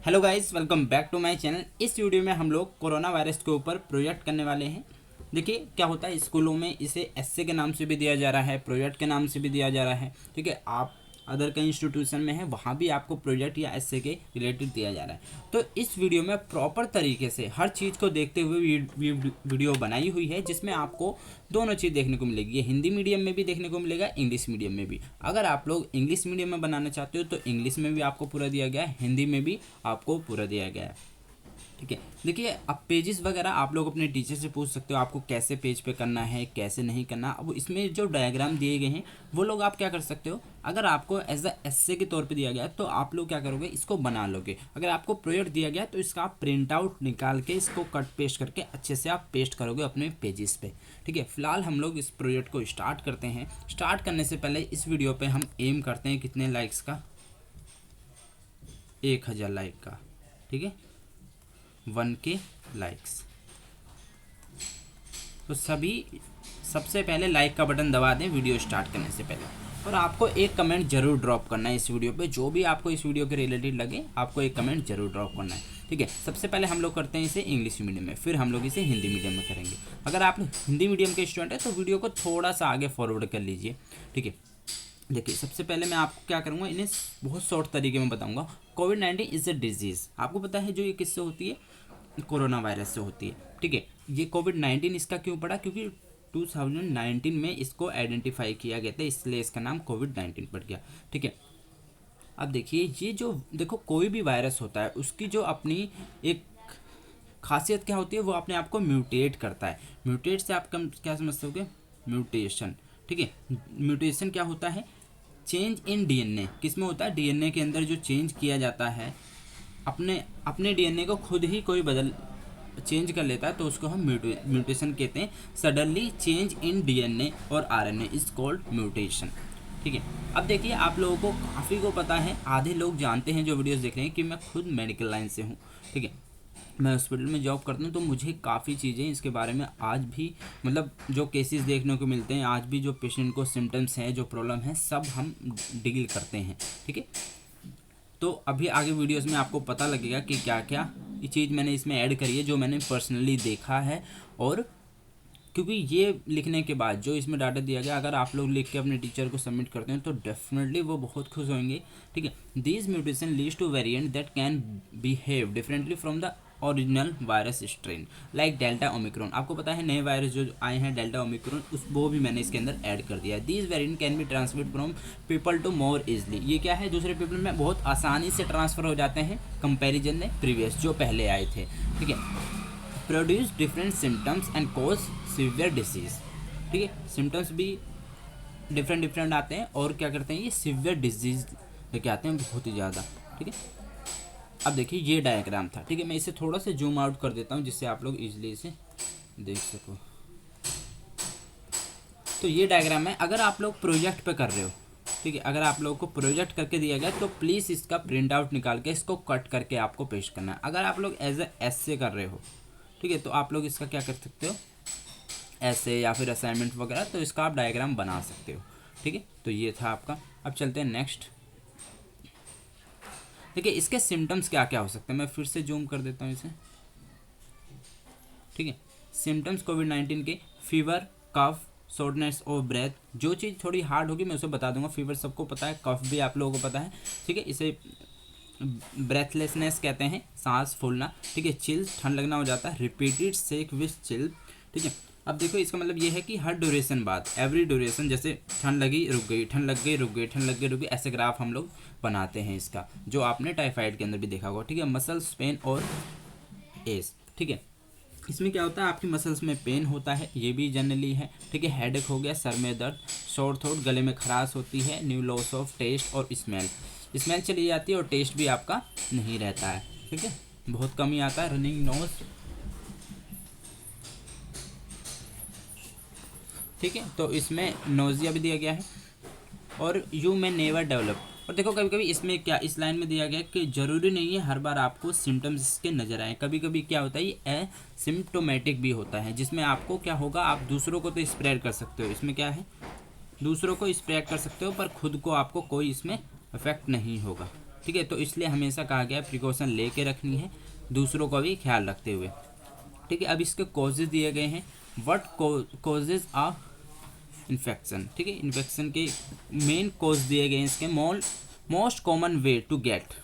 Hello guys, welcome back to my channel. इस video में हम लोग कोरोना वायरस के ऊपर प्रोजेक्ट करने वाले हैं। देखिए क्या होता है, स्कूलों में इसे एस्से के नाम से भी दिया जा रहा है, प्रोजेक्ट के नाम से भी दिया जा रहा है। ठीक है, आप अदर कई इंस्टीट्यूशन में हैं, वहाँ भी आपको प्रोजेक्ट या एस्से के रिलेटेड दिया जा रहा है। तो इस वीडियो में प्रॉपर तरीके से हर चीज़ को देखते हुए वीडियो बनाई हुई है, जिसमें आपको दोनों चीज़ देखने को मिलेगी। ये हिंदी मीडियम में भी देखने को मिलेगा, इंग्लिश मीडियम में भी। अगर आप लोग इंग्लिश मीडियम में बनाना चाहते हो तो इंग्लिश में भी आपको पूरा दिया गया है, हिंदी में भी आपको पूरा दिया गया है। ठीक है, देखिए अब पेजेस वगैरह आप लोग अपने टीचर से पूछ सकते हो, आपको कैसे पेज पे करना है, कैसे नहीं करना। अब इसमें जो डायग्राम दिए गए हैं वो लोग आप क्या कर सकते हो, अगर आपको एज अ एस्से के तौर पे दिया गया है तो आप लोग क्या करोगे, इसको बना लोगे। अगर आपको प्रोजेक्ट दिया गया है तो इसका आप प्रिंट आउट निकाल के इसको कट पेस्ट करके अच्छे से आप पेस्ट करोगे अपने पेजेस पे। ठीक है, फिलहाल हम लोग इस प्रोजेक्ट को स्टार्ट करते हैं। स्टार्ट करने से पहले इस वीडियो पर हम एम करते हैं कितने लाइक्स का, 1000 लाइक का। ठीक है, 1K लाइक्स। तो सबसे पहले लाइक का बटन दबा दें वीडियो स्टार्ट करने से पहले, और आपको एक कमेंट जरूर ड्रॉप करना है इस वीडियो पे। जो भी आपको इस वीडियो के रिलेटेड लगे आपको एक कमेंट जरूर ड्रॉप करना है। ठीक है, सबसे पहले हम लोग करते हैं इसे इंग्लिश मीडियम में, फिर हम लोग इसे हिंदी मीडियम में करेंगे। अगर आप हिंदी मीडियम के स्टूडेंट हैं तो वीडियो को थोड़ा सा आगे फॉरवर्ड कर लीजिए। ठीक है, देखिए सबसे पहले मैं आपको क्या करूँगा, इन्हें बहुत शॉर्ट तरीके में बताऊँगा। कोविड-19 इज़ अ डिजीज़। आपको पता है जो ये किससे होती है, कोरोना वायरस से होती है। ठीक है, ये कोविड-19 इसका क्यों पड़ा, क्योंकि 2019 में इसको आइडेंटिफाई किया गया था, इसलिए इसका नाम कोविड-19 पड़ गया। ठीक है, अब देखिए ये जो देखो कोई भी वायरस होता है उसकी जो अपनी एक खासियत क्या होती है, वो अपने आप को म्यूटेट करता है। म्यूटेट से आप क्या समझते हो, म्यूटेशन। ठीक है, म्यूटेशन क्या होता है, चेंज इन डीएनए। किस में होता है, डीएनए के अंदर जो चेंज किया जाता है, अपने डीएनए को खुद ही कोई चेंज कर लेता है, तो उसको हम म्यूटेशन कहते हैं। सडनली चेंज इन डीएनए और आरएनए इज कॉल्ड म्यूटेशन। ठीक है, अब देखिए आप लोगों को काफ़ी को पता है, आधे लोग जानते हैं जो वीडियोस देख रहे हैं कि मैं खुद मेडिकल लाइन से हूँ। ठीक है, मैं हॉस्पिटल में जॉब करता हूँ, तो मुझे काफ़ी चीज़ें इसके बारे में आज भी, मतलब जो केसेस देखने को मिलते हैं, आज भी जो पेशेंट को सिम्टम्स हैं, जो प्रॉब्लम है, सब हम डील करते हैं। ठीक है, तो अभी आगे वीडियोस में आपको पता लगेगा कि क्या क्या ये चीज़ मैंने इसमें ऐड करी है, जो मैंने पर्सनली देखा है। और क्योंकि ये लिखने के बाद जो इसमें डाटा दिया गया, अगर आप लोग लिख के अपने टीचर को सबमिट करते हैं तो डेफिनेटली वो बहुत खुश होंगे। ठीक है, these mutation leads to variant that can behave differently from the original virus strain like Delta Omicron. आपको पता है नए वायरस जो आए हैं डेल्टा ओमिक्रॉन, वो भी मैंने इसके अंदर ऐड कर दिया है। These variant can be transmit from people to more easily. ये क्या है, दूसरे पीपल में बहुत आसानी से ट्रांसफ़र हो जाते हैं कंपेरिजन में प्रीवियस जो पहले आए थे। ठीक है, produce different symptoms and cause severe disease. ठीक है, सिम्टम्स भी डिफरेंट आते हैं, और क्या करते हैं, ये सीवियर डिजीज़ लेके आते हैं बहुत ही ज़्यादा। ठीक है, अब देखिए ये डायग्राम था। ठीक है, मैं इसे थोड़ा सा जूम आउट कर देता हूँ जिससे आप लोग इजीली इसे देख सको। तो ये डायग्राम है, अगर आप लोग प्रोजेक्ट पे कर रहे हो, ठीक है, अगर आप लोगों को प्रोजेक्ट करके दिया गया तो प्लीज़ इसका प्रिंट आउट निकाल के इसको कट करके आपको पेस्ट करना है। अगर आप लोग एज ए एस्से कर रहे हो, ठीक है, तो आप लोग इसका क्या कर सकते हो, एस्से या फिर असाइनमेंट वगैरह, तो इसका आप डायग्राम बना सकते हो। ठीक है, तो ये था आपका। अब चलते हैं नेक्स्ट। देखिए इसके सिम्टम्स क्या क्या हो सकते हैं, मैं फिर से जूम कर देता हूँ इसे। ठीक है, सिम्टम्स कोविड-19 के fever, cough, shortness of breath. जो चीज़ थोड़ी हार्ड होगी मैं उसे बता दूंगा। फीवर सबको पता है, कफ भी आप लोगों को पता है। ठीक है, इसे ब्रेथलेसनेस कहते हैं, सांस फूलना। ठीक है, चिल्स, ठंड लगना हो जाता है। Repeated shake with chill. ठीक है, अब देखो इसका मतलब ये है कि हर ड्यूरेशन बाद, एवरी ड्यूरेशन, जैसे ठंड लगी रुक गई, ठंड लग गई रुक गई, ठंड लग गई रुक गई, ऐसे ग्राफ हम लोग बनाते हैं इसका, जो आपने टाइफाइड के अंदर भी देखा होगा। ठीक है, मसल्स पेन और एज। ठीक है, इसमें क्या होता है, आपकी मसल्स में पेन होता है, ये भी जनरली है। ठीक है, हेडेक हो गया, सर में दर्द, शोर थ्रोट, गले में खराश होती है, न्यू लॉस ऑफ टेस्ट और स्मेल चली जाती है, और टेस्ट भी आपका नहीं रहता है। ठीक है, बहुत कम ही आता है। Running nose. ठीक है, तो इसमें नोजिया भी दिया गया है, और यू में नेवर डेवलप। और देखो कभी कभी इसमें क्या, इस लाइन में दिया गया कि ज़रूरी नहीं है हर बार आपको सिम्टम्स इसके नज़र आए। कभी कभी क्या होता है, ये एसिम्प्टोमेटिक भी होता है, जिसमें आपको क्या होगा, आप दूसरों को तो स्प्रेड कर सकते हो। इसमें क्या है, दूसरों को स्प्रेड कर सकते हो, पर खुद को आपको कोई इसमें इफेक्ट नहीं होगा। ठीक है। तो इसलिए हमेशा कहा गया है प्रिकॉशन लेके रखनी है, दूसरों का भी ख्याल रखते हुए, ठीक है। अब इसके कॉजेज दिए गए हैं, व्हाट कॉजेज ऑफ इन्फेक्शन, ठीक है। इन्फेक्शन के मेन कॉज दिए गए हैं इसके। Most common way to get,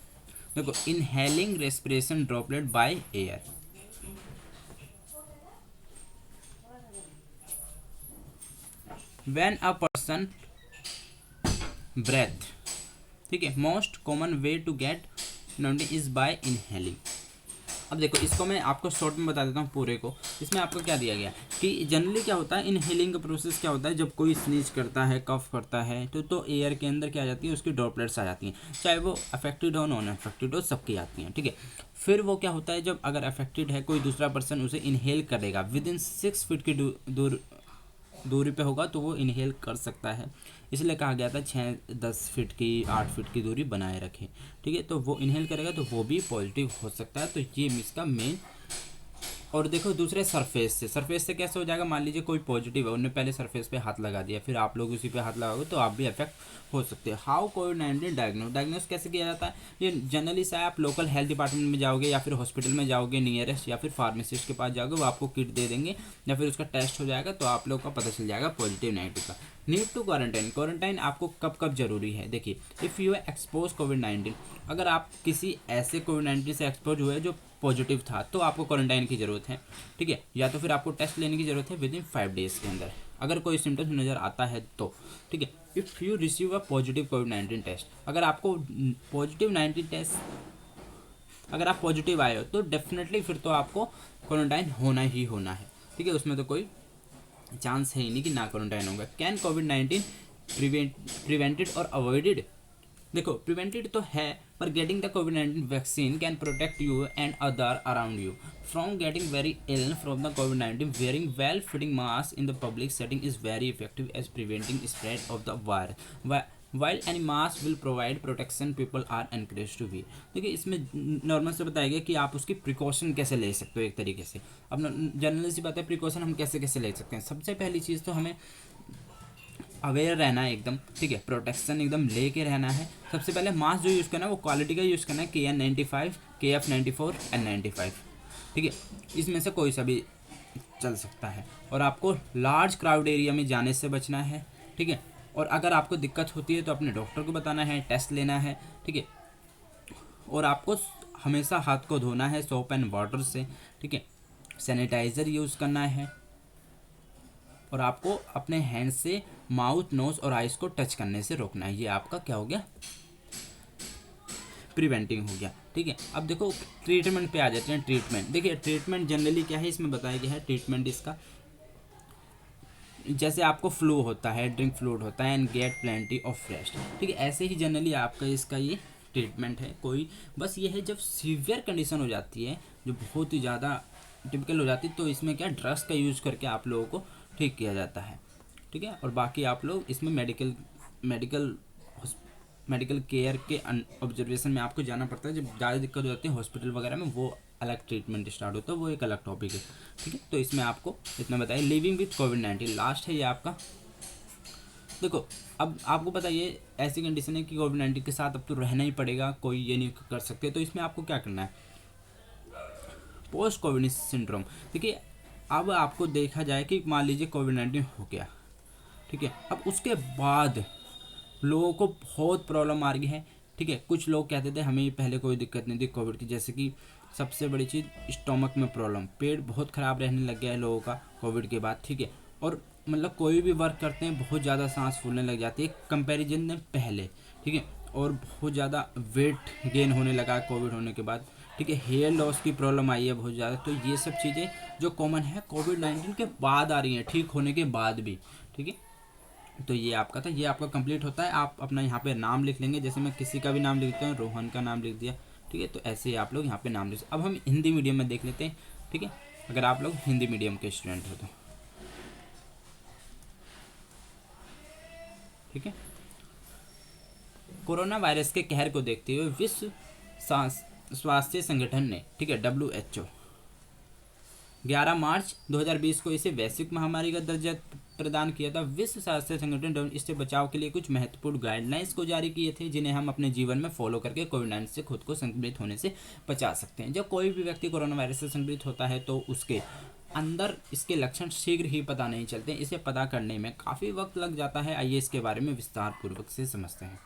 देखो, inhaling respiration droplet by air, when a person breath, ठीक है। Most common way to get is by inhaling. अब देखो, इसको मैं आपको शॉर्ट में बता देता हूँ पूरे को। इसमें आपको क्या दिया गया कि जनरली क्या होता है, इनहेलिंग का प्रोसेस क्या होता है, जब कोई स्नीज करता है, कफ करता है, तो एयर के अंदर क्या आ जाती है, उसकी ड्रॉपलेट्स आ जाती हैं, चाहे वो अफेक्टेड हो नॉन अफेक्टेड हो, सबकी आती हैं, ठीक है। फिर वो क्या होता है, जब अगर अफेक्टेड है कोई दूसरा पर्सन उसे इनहेल करेगा, विद इन 6 फीट की दूरी पे होगा तो वो इनहेल कर सकता है। इसलिए कहा गया था 6-10 फीट की 8 फीट की दूरी बनाए रखें, ठीक है। तो वो इनहेल करेगा तो वो भी पॉजिटिव हो सकता है। तो ये इसका मेन। और देखो, दूसरे सरफेस से कैसे हो जाएगा, मान लीजिए कोई पॉजिटिव है, उन्होंने पहले सरफेस पे हाथ लगा दिया, फिर आप लोग उसी पे हाथ लगाओगे तो आप भी अफेक्ट हो सकते हैं। हाउ कोविड-19 डायग्नोस कैसे किया जाता है, ये जनरली से आप लोकल हेल्थ डिपार्टमेंट में जाओगे या फिर हॉस्पिटल में जाओगे नियरेस्ट, या फिर फार्मासिस्ट के पास जाओगे, वो आपको किट दे देंगे या फिर उसका टेस्ट हो जाएगा तो आप लोग का पता चल जाएगा पॉजिटिव नेगेटिव का। नीड टू क्वारंटाइन आपको कब कब जरूरी है, देखिए, इफ़ यू एक्सपोज कोविड-19, अगर आप किसी ऐसे कोविड-19 से एक्सपोज हुए जो पॉजिटिव था तो आपको क्वारंटाइन की ज़रूरत है, ठीक है। या तो फिर आपको टेस्ट लेने की ज़रूरत है विद इन 5 डेज़ के अंदर, अगर कोई सिम्टम्स नज़र आता है तो, ठीक है। If you receive a positive कोविड-19 टेस्ट, अगर आपको पॉजिटिव 19 टेस्ट, अगर आप पॉजिटिव आए हो तो डेफिनेटली फिर तो आपको क्वारंटाइन होना ही होना है, ठीक है। उसमें तो कोई चांस है ही नहीं कि ना क्वारंटाइन होगा। कैन कोविड-19 प्रिवेंटेड और अवॉइडेड, देखो, प्रिवेंटेड तो है, पर getting the covid vaccine can protect you and other around you from getting very ill from the covid. Wearing well fitting mask in the public setting is very effective as preventing spread of the virus. While any mask will provide protection people are encourage to be. देखिए, इसमें normal से बताया गया कि आप उसकी precaution कैसे ले सकते हो एक तरीके से। अब जनरल सी बात है, प्रिकॉशन हम कैसे कैसे ले सकते हैं। सबसे पहली चीज़ तो हमें अवेयर रहना है एकदम, ठीक है, प्रोटेक्शन एकदम लेके रहना है। सबसे पहले मास्क जो यूज़ करना है वो क्वालिटी का यूज़ करना है, KN95, KF94, N95, ठीक है। इसमें से कोई सा भी चल सकता है। और आपको लार्ज क्राउड एरिया में जाने से बचना है, ठीक है। और अगर आपको दिक्कत होती है तो अपने डॉक्टर को बताना है, टेस्ट लेना है, ठीक है। और आपको हमेशा हाथ को धोना है सोप एंड वाटर से, ठीक है। सैनिटाइज़र यूज़ करना है और आपको अपने हैंड से माउथ, नोज और आइज़ को टच करने से रोकना है। ये आपका क्या हो गया, प्रिवेंटिंग हो गया, ठीक है। अब देखो, ट्रीटमेंट पे आ जाते हैं। ट्रीटमेंट, देखिए, ट्रीटमेंट जनरली क्या है, इसमें बताया गया है ट्रीटमेंट इसका, जैसे आपको फ्लू होता है, ड्रिंक फ्लूइड होता है, and get plenty of rest, ठीक है। ऐसे ही जनरली आपका इसका ये ट्रीटमेंट है। कोई बस ये है, जब सीवियर कंडीशन हो जाती है, जो बहुत ही ज़्यादा टिपिकल हो जाती है, तो इसमें क्या ड्रग्स का यूज़ करके आप लोगों को ठीक किया जाता है, ठीक है। और बाकी आप लोग इसमें मेडिकल केयर के ऑब्जर्वेशन में आपको जाना पड़ता है। जब ज़्यादा दिक्कत हो जाती है हॉस्पिटल वगैरह में, वो अलग ट्रीटमेंट स्टार्ट होता है, वो एक अलग टॉपिक है, ठीक है। तो इसमें आपको इतना बताइए। लिविंग विथ कोविड-19 लास्ट है ये आपका। देखो, अब आपको पता है ये ऐसी कंडीशन है कि कोविड-19 के साथ अब तो रहना ही पड़ेगा, कोई ये नहीं कर सकते। तो इसमें आपको क्या करना है, पोस्ट कोविड सिंड्रोम। देखिए, अब आपको देखा जाए कि मान लीजिए कोविड-19 हो गया, ठीक है। अब उसके बाद लोगों को बहुत प्रॉब्लम आ रही है, ठीक है। कुछ लोग कहते थे हमें पहले कोई दिक्कत नहीं थी कोविड की, जैसे कि सबसे बड़ी चीज़ स्टोमक में प्रॉब्लम, पेट बहुत ख़राब रहने लग गया है लोगों का कोविड के बाद, ठीक है। और मतलब कोई भी वर्क करते हैं बहुत ज़्यादा सांस फूलने लग जाती है कंपैरिजन में पहले, ठीक है। और बहुत ज़्यादा वेट गेन होने लगा कोविड होने के बाद, ठीक है। हेयर लॉस की प्रॉब्लम आई है बहुत ज़्यादा। तो ये सब चीज़ें जो कॉमन है कोविड-19 के बाद आ रही हैं, ठीक होने के बाद भी, ठीक है। तो ये आपका था, ये आपका कंप्लीट होता है। आप अपना यहाँ पे नाम लिख लेंगे, जैसे मैं किसी का भी नाम लिखता हूँ, रोहन का नाम लिख दिया, ठीक है। तो ऐसे ही आप लोग यहाँ पे नाम लिख। अब हम हिंदी मीडियम में देख लेते हैं, ठीक है, अगर आप लोग हिंदी मीडियम के स्टूडेंट हो तो, ठीक है। कोरोना वायरस के कहर को देखते हुए विश्व स्वास्थ्य संगठन ने, ठीक है, WHO 11 मार्च 2020 को इसे वैश्विक महामारी का दर्जा प्रदान किया था। विश्व स्वास्थ्य संगठन इससे बचाव के लिए कुछ महत्वपूर्ण गाइडलाइंस को जारी किए थे, जिन्हें हम अपने जीवन में फॉलो करके कोविड-19 से खुद को संक्रमित होने से बचा सकते हैं। जब कोई भी व्यक्ति कोरोना वायरस से संक्रमित होता है तो उसके अंदर इसके लक्षण शीघ्र ही पता नहीं चलते, इसे पता करने में काफ़ी वक्त लग जाता है। आइए इसके बारे में विस्तार पूर्वक से समझते हैं।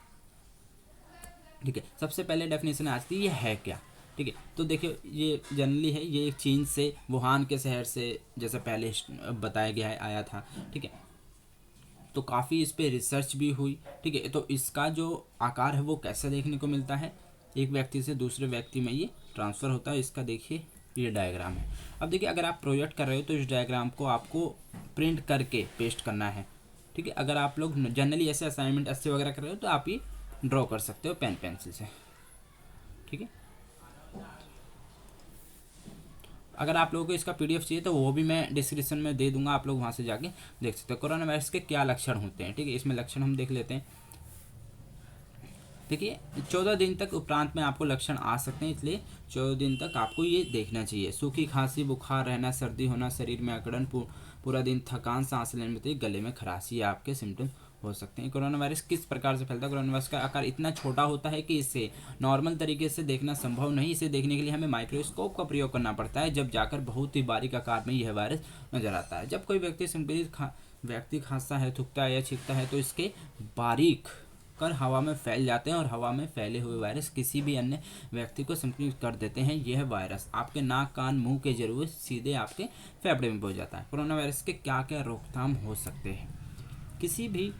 ठीक है, सबसे पहले डेफिनेशन आती है ये है क्या। ठीक है, तो देखिए ये जनरली है, ये एक चीन से वुहान के शहर से जैसे पहले बताया गया है आया था। ठीक है, तो काफ़ी इस पर रिसर्च भी हुई। ठीक है, तो इसका जो आकार है वो कैसे देखने को मिलता है, एक व्यक्ति से दूसरे व्यक्ति में ये ट्रांसफ़र होता है। इसका देखिए ये डायग्राम है। अब देखिए अगर आप प्रोजेक्ट कर रहे हो तो इस डायग्राम को आपको प्रिंट करके पेस्ट करना है। ठीक है, अगर आप लोग जनरली ऐसे असाइनमेंट ऐसे वगैरह कर रहे हो तो आप ये ड्रॉ कर सकते हो पेन पेंसिल से। ठीक है, अगर आप लोगों को इसका पीडीएफ चाहिए तो वो भी मैं डिस्क्रिप्शन में दे दूंगा, आप लोग वहाँ से जाके देख सकते हो। कोरोना वायरस के क्या लक्षण होते हैं। ठीक है, इसमें लक्षण हम देख लेते हैं। देखिए 14 दिन तक उपरांत में आपको लक्षण आ सकते हैं, इसलिए 14 दिन तक आपको ये देखना चाहिए। सूखी खांसी, बुखार रहना, सर्दी होना, शरीर में अकड़न, पूरा दिन थकान, सांस लेने में तकलीफ, गले में खराश, ये आपके सिम्टम हो सकते हैं। कोरोना वायरस किस प्रकार से फैलता है। कोरोना वायरस का आकार इतना छोटा होता है कि इसे नॉर्मल तरीके से देखना संभव नहीं। इसे देखने के लिए हमें माइक्रोस्कोप का प्रयोग करना पड़ता है, जब जाकर बहुत ही बारीक आकार में यह वायरस नजर आता है। जब कोई व्यक्ति खांसता है, थूकता है या छींकता है तो इसके बारीक कर हवा में फैल जाते हैं और हवा में फैले हुए वायरस किसी भी अन्य व्यक्ति को संक्रमित कर देते हैं। यह वायरस आपके नाक, कान, मुंह के जरिए सीधे आपके फेफड़े में पहुंच जाता है। कोरोना वायरस के क्या क्या रोकथाम हो सकते हैं। किसी भी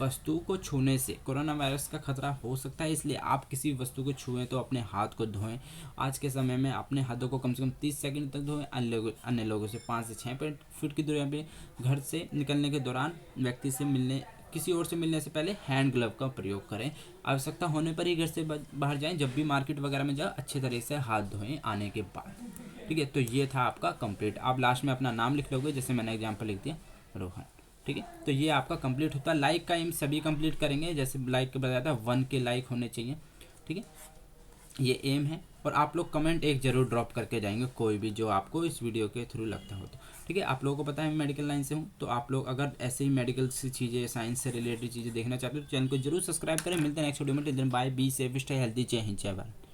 वस्तु को छूने से कोरोना वायरस का खतरा हो सकता है, इसलिए आप किसी वस्तु को छुएं तो अपने हाथ को धोएं। आज के समय में अपने हाथों को कम से कम 30 सेकंड तक धोएं। अन्य लोगों से 5 से 6 फीट की दूरी पे घर से निकलने के दौरान किसी और से मिलने से पहले हैंड ग्लव का प्रयोग करें। आवश्यकता होने पर ही घर से बाहर जाएं। जब भी मार्केट वगैरह में जाओ अच्छे तरीके से हाथ धोएं आने के बाद। ठीक है, तो ये था आपका कंप्लीट। आप लास्ट में अपना नाम लिख लोगे, जैसे मैंने एग्जाम्पल लिख दिया रोहन। ठीक है, तो ये आपका कंप्लीट होता है। लाइक का एम सभी कंप्लीट करेंगे, जैसे लाइक का बताया था 1 के लाइक होने चाहिए। ठीक है, ये एम है। और आप लोग कमेंट एक जरूर ड्रॉप करके जाएंगे, कोई भी जो आपको इस वीडियो के थ्रू लगता हो तो। ठीक है, आप लोगों को पता है मैं मेडिकल लाइन से हूँ, तो आप लोग अगर ऐसे ही मेडिकल से चीज़ें, साइंस से रिलेटेड चीज़ें देखना चाहते हो तो चैनल को जरूर सब्सक्राइब करें। मिलते हैं नेक्स्ट वीडियो में। Bye, be safe, stay healthy. जय हिंद, जय भारत।